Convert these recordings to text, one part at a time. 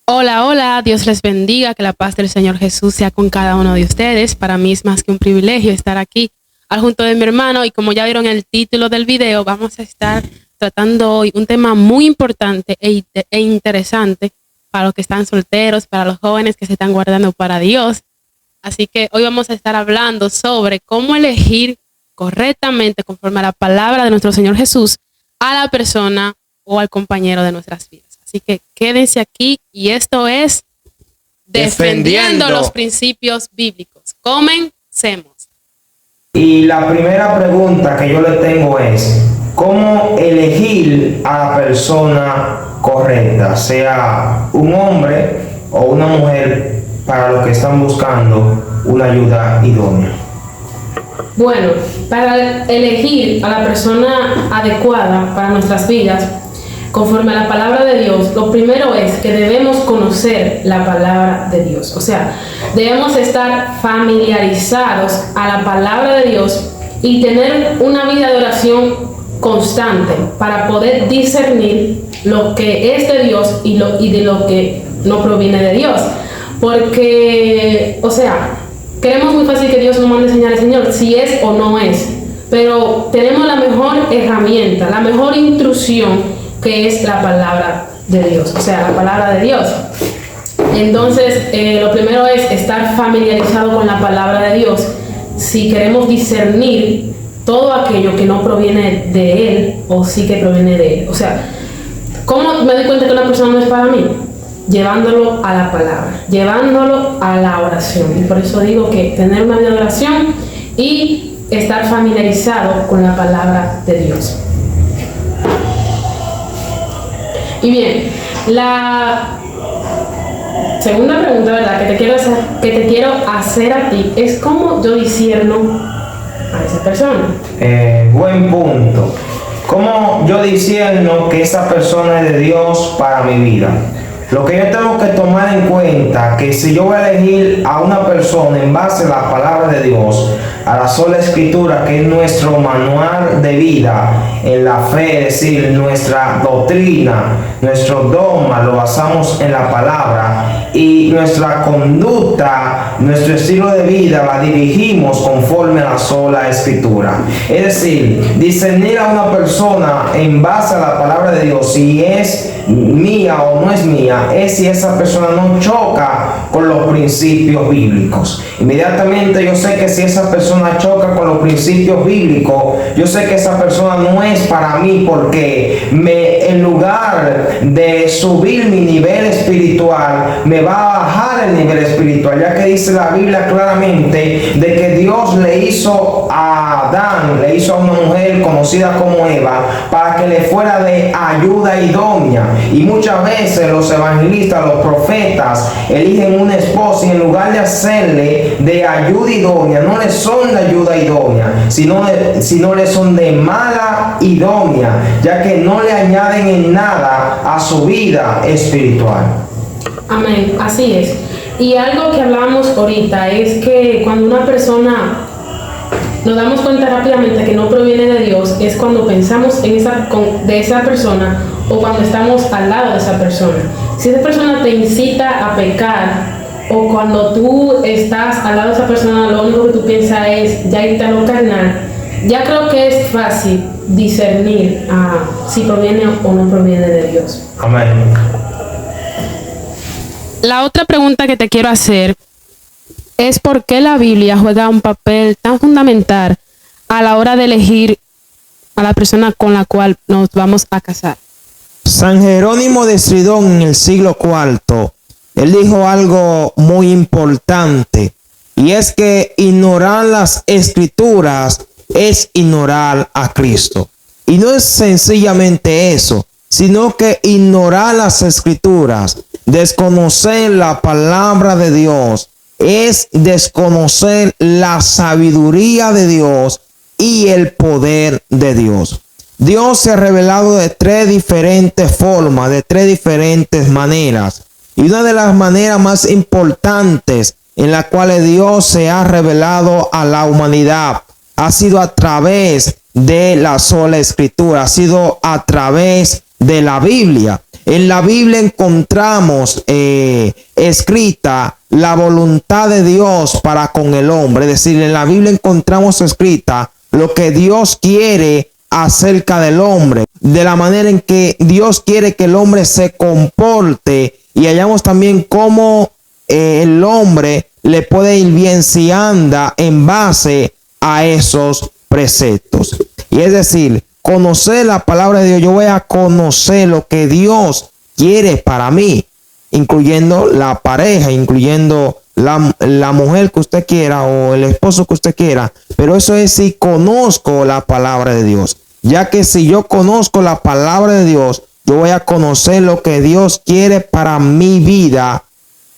Hola, hola, Dios les bendiga, que la paz del Señor Jesús sea con cada uno de ustedes. Para mí es más que un privilegio estar aquí al junto de mi hermano y como ya vieron el título del video, vamos a estar tratando hoy un tema muy importante e interesante para los que están solteros, para los jóvenes que se están guardando para Dios. Así que hoy vamos a estar hablando sobre cómo elegir correctamente, conforme a la palabra de nuestro Señor Jesús, a la persona o al compañero de nuestras vidas. Así que quédense aquí y esto es Defendiendo los Principios Bíblicos. Comencemos. Y la primera pregunta que yo le tengo es, ¿cómo elegir a la persona correcta, sea un hombre o una mujer, para los que están buscando una ayuda idónea? Bueno, para elegir a la persona adecuada para nuestras vidas, conforme a la palabra de Dios, lo primero es que debemos conocer la palabra de Dios. O sea, debemos estar familiarizados a la palabra de Dios y tener una vida de oración constante para poder discernir lo que es de Dios y de lo que no proviene de Dios. Porque, o sea, creemos muy fácil que Dios nos mande señales, Señor, si es o no es. Pero tenemos la mejor herramienta, la mejor intrusión, que es la palabra de Dios, o sea, la palabra de Dios. Entonces, lo primero es estar familiarizado con la palabra de Dios si queremos discernir todo aquello que no proviene de Él o sí que proviene de Él. O sea, ¿cómo me doy cuenta que una persona no es para mí? Llevándolo a la palabra, llevándolo a la oración. Y por eso digo que tener una vida de oración y estar familiarizado con la palabra de Dios. Y bien, la segunda pregunta, ¿verdad?, que te quiero hacer a ti es cómo yo discierno a esa persona. Buen punto. ¿Cómo yo discierno que esa persona es de Dios para mi vida? Lo que yo tengo que tomar en cuenta, que si yo voy a elegir a una persona en base a la palabra de Dios, a la sola escritura, que es nuestro manual de vida en la fe, es decir, nuestra doctrina, nuestro dogma, lo basamos en la palabra, y nuestra conducta, nuestro estilo de vida la dirigimos conforme a la sola escritura. Es decir, discernir a una persona en base a la palabra de Dios, si es mía o no es mía, es si esa persona no choca con los principios bíblicos. Inmediatamente yo sé que si esa persona choca con los principios bíblicos, yo sé que esa persona no es para mí, porque en lugar de subir mi nivel espiritual, me va a bajar el nivel espiritual, ya que dice la Biblia claramente de que Dios le hizo a Adán, le hizo a una mujer conocida como Eva, para que le fuera de ayuda idónea. Y muchas veces los evangelistas, los profetas, eligen una esposa y en lugar de hacerle de ayuda idónea, no le son de ayuda idónea, sino le son de mala idónea, ya que no le añaden en nada a su vida espiritual. Amén, así es. Y algo que hablamos ahorita es que cuando una persona nos damos cuenta rápidamente que no proviene de Dios, es cuando pensamos de esa persona o cuando estamos al lado de esa persona. Si esa persona te incita a pecar, o cuando tú estás al lado de esa persona, lo único que tú piensas es ya irte a lo carnal, ya creo que es fácil discernir si proviene o no proviene de Dios. Amén. La otra pregunta que te quiero hacer es por qué la Biblia juega un papel tan fundamental a la hora de elegir a la persona con la cual nos vamos a casar. San Jerónimo de Stridón, en el siglo IV, él dijo algo muy importante, y es que ignorar las escrituras es ignorar a Cristo. Y no es sencillamente eso, sino que ignorar las escrituras, desconocer la palabra de Dios, es desconocer la sabiduría de Dios y el poder de Dios. Dios se ha revelado de tres diferentes formas, de tres diferentes maneras. Y una de las maneras más importantes en las cuales Dios se ha revelado a la humanidad ha sido a través de la sola escritura, ha sido a través de la Biblia. En la Biblia encontramos escrita la voluntad de Dios para con el hombre. Es decir, en la Biblia encontramos escrita lo que Dios quiere acerca del hombre, de la manera en que Dios quiere que el hombre se comporte, y hallamos también cómo el hombre le puede ir bien si anda en base a esos preceptos. Y es decir, conocer la palabra de Dios, yo voy a conocer lo que Dios quiere para mí, incluyendo la pareja, incluyendo la mujer que usted quiera o el esposo que usted quiera, pero eso es si conozco la palabra de Dios, ya que si yo conozco la palabra de Dios, yo voy a conocer lo que Dios quiere para mi vida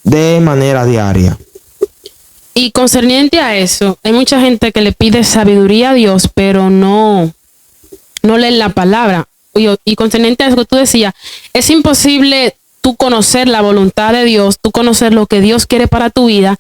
de manera diaria. Y concerniente a eso, hay mucha gente que le pide sabiduría a Dios, pero no leen la palabra. Y concerniente a eso que tú decías, es imposible tú conocer la voluntad de Dios, tú conocer lo que Dios quiere para tu vida,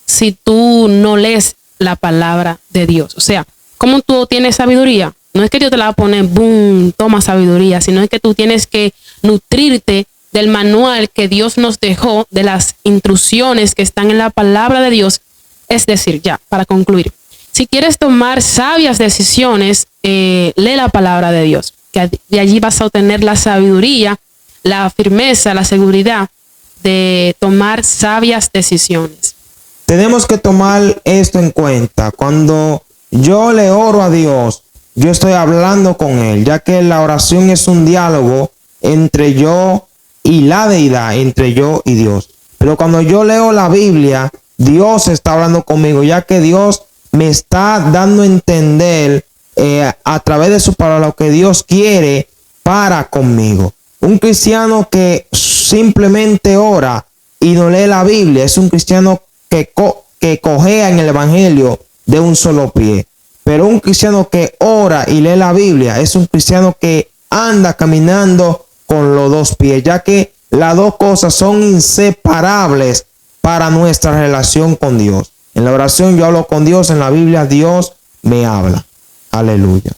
si tú no lees la palabra de Dios. O sea, ¿cómo tú tienes sabiduría? No es que Dios te la va a poner, boom, toma sabiduría, sino es que tú tienes que nutrirte del manual que Dios nos dejó, de las instrucciones que están en la palabra de Dios. Es decir, ya, para concluir, si quieres tomar sabias decisiones, lee la palabra de Dios, que de allí vas a obtener la sabiduría, la firmeza, la seguridad de tomar sabias decisiones. Tenemos que tomar esto en cuenta. Cuando yo le oro a Dios, yo estoy hablando con Él, ya que la oración es un diálogo entre yo y la deidad, entre yo y Dios. Pero cuando yo leo la Biblia, Dios está hablando conmigo, ya que Dios me está dando a entender a través de su palabra lo que Dios quiere para conmigo. Un cristiano que simplemente ora y no lee la Biblia es un cristiano que cojea en el evangelio de un solo pie. Pero un cristiano que ora y lee la Biblia es un cristiano que anda caminando con los dos pies, ya que las dos cosas son inseparables para nuestra relación con Dios. En la oración yo hablo con Dios, en la Biblia Dios me habla. Aleluya.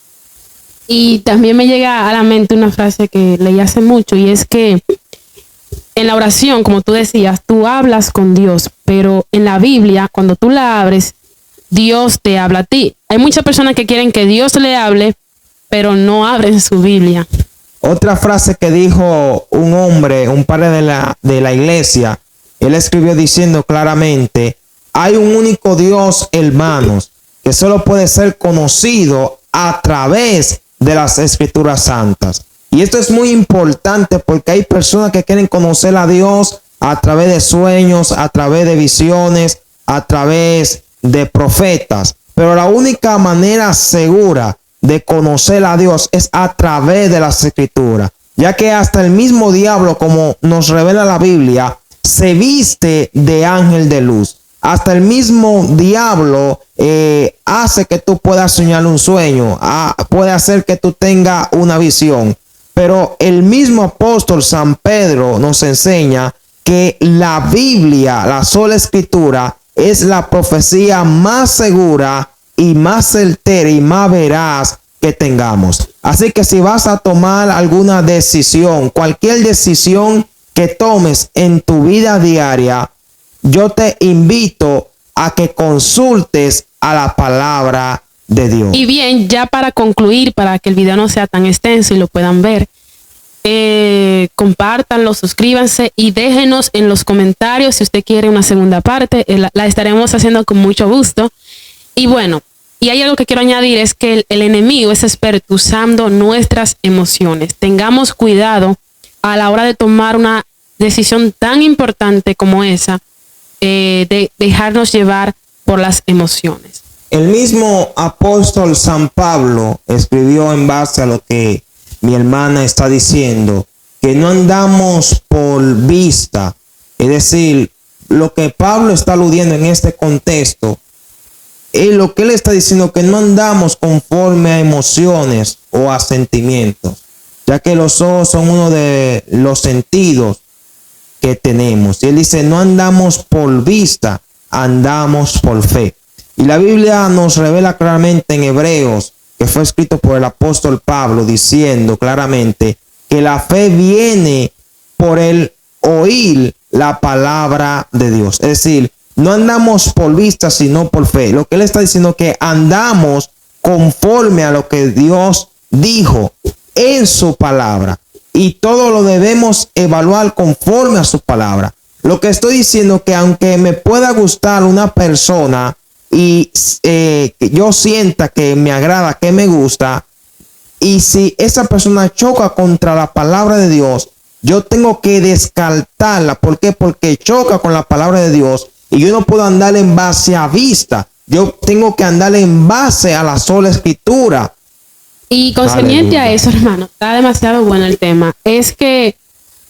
Y también me llega a la mente una frase que leí hace mucho, y es que en la oración, como tú decías, tú hablas con Dios, pero en la Biblia, cuando tú la abres, Dios te habla a ti. Hay muchas personas que quieren que Dios le hable, pero no abren su Biblia. Otra frase que dijo un hombre, un padre de la iglesia, él escribió diciendo claramente: hay un único Dios, hermanos, que solo puede ser conocido a través de las Escrituras Santas. Y esto es muy importante porque hay personas que quieren conocer a Dios a través de sueños, a través de visiones, a través de profetas. Pero la única manera segura de conocer a Dios es a través de las Escrituras, ya que hasta el mismo diablo, como nos revela la Biblia, se viste de ángel de luz. Hasta el mismo diablo hace que tú puedas soñar un sueño, puede hacer que tú tengas una visión. Pero el mismo apóstol San Pedro nos enseña que la Biblia, la sola Escritura, es la profecía más segura y más certera y más veraz que tengamos. Así que si vas a tomar alguna decisión, cualquier decisión que tomes en tu vida diaria, yo te invito a que consultes a la palabra de Dios. Y bien, ya para concluir, para que el video no sea tan extenso y lo puedan ver, compártanlo, suscríbanse y déjenos en los comentarios si usted quiere una segunda parte. La estaremos haciendo con mucho gusto. Y bueno, y hay algo que quiero añadir, es que el enemigo es experto usando nuestras emociones. Tengamos cuidado a la hora de tomar una decisión tan importante como esa, de dejarnos llevar por las emociones. El mismo apóstol San Pablo escribió en base a lo que mi hermana está diciendo, que no andamos por vista. Es decir, lo que Pablo está aludiendo en este contexto es lo que él está diciendo, que no andamos conforme a emociones o a sentimientos, ya que los ojos son uno de los sentidos que tenemos. Y él dice, no andamos por vista, andamos por fe. Y la Biblia nos revela claramente en Hebreos, que fue escrito por el apóstol Pablo, diciendo claramente que la fe viene por el oír la palabra de Dios. Es decir, no andamos por vista, sino por fe. Lo que él está diciendo es que andamos conforme a lo que Dios dijo en su palabra. Y todo lo debemos evaluar conforme a su palabra. Lo que estoy diciendo es que aunque me pueda gustar una persona y yo sienta que me agrada, que me gusta, y si esa persona choca contra la palabra de Dios, yo tengo que descartarla. ¿Por qué? Porque choca con la palabra de Dios y yo no puedo andar en base a vista. Yo tengo que andar en base a la sola escritura. Y concerniente a eso, hermano, está demasiado bueno el tema. Es que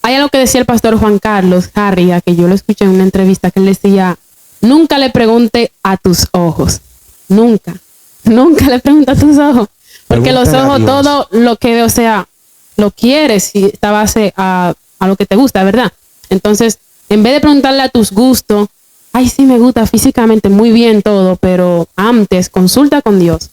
hay algo que decía el pastor Juan Carlos Harria, que yo lo escuché en una entrevista, que él decía: nunca le pregunte a tus ojos. Nunca le pregunte a tus ojos. Porque los ojos, todo lo que, o sea, lo quieres y está base a lo que te gusta, ¿verdad? Entonces, en vez de preguntarle a tus gustos, ay, sí me gusta físicamente, muy bien todo, pero antes consulta con Dios.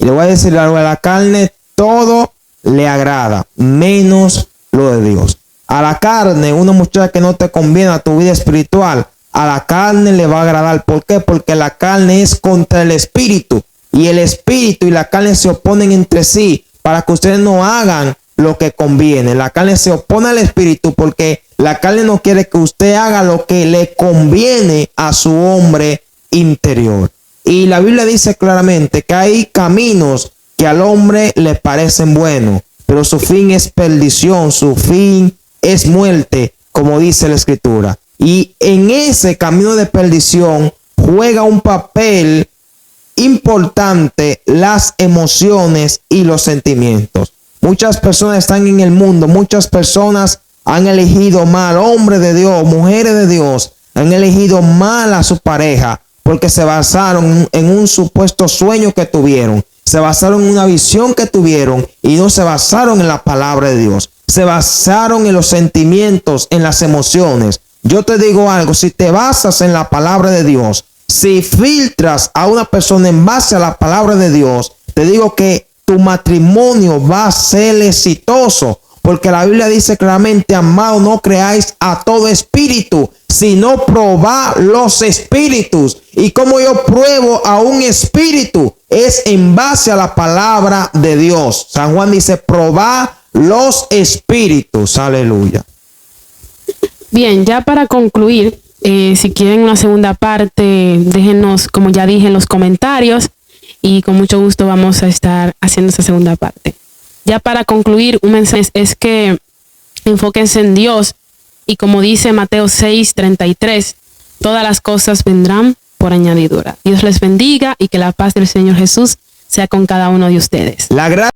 Y le voy a decir algo: a la carne todo le agrada, menos lo de Dios. A la carne, una muchacha que no te conviene a tu vida espiritual, a la carne le va a agradar. ¿Por qué? Porque la carne es contra el espíritu. Y el espíritu y la carne se oponen entre sí para que ustedes no hagan lo que conviene. La carne se opone al espíritu porque la carne no quiere que usted haga lo que le conviene a su hombre interior. Y la Biblia dice claramente que hay caminos que al hombre le parecen buenos, pero su fin es perdición, su fin es muerte, como dice la Escritura. Y en ese camino de perdición juega un papel importante las emociones y los sentimientos. Muchas personas están en el mundo, muchas personas han elegido mal, hombres de Dios, mujeres de Dios, han elegido mal a su pareja porque se basaron en un supuesto sueño que tuvieron, se basaron en una visión que tuvieron y no se basaron en la palabra de Dios, se basaron en los sentimientos, en las emociones. Yo te digo algo: si te basas en la palabra de Dios, si filtras a una persona en base a la palabra de Dios, te digo que tu matrimonio va a ser exitoso, porque la Biblia dice claramente: amado, no creáis a todo espíritu, sino probad los espíritus. Y como yo pruebo a un espíritu, es en base a la palabra de Dios. San Juan dice: probad los espíritus. Aleluya. Bien, ya para concluir, si quieren una segunda parte, déjenos, como ya dije, en los comentarios y con mucho gusto vamos a estar haciendo esa segunda parte. Ya para concluir, un mensaje es que enfóquense en Dios y como dice Mateo 6:33, todas las cosas vendrán por añadidura. Dios les bendiga y que la paz del Señor Jesús sea con cada uno de ustedes. La gracia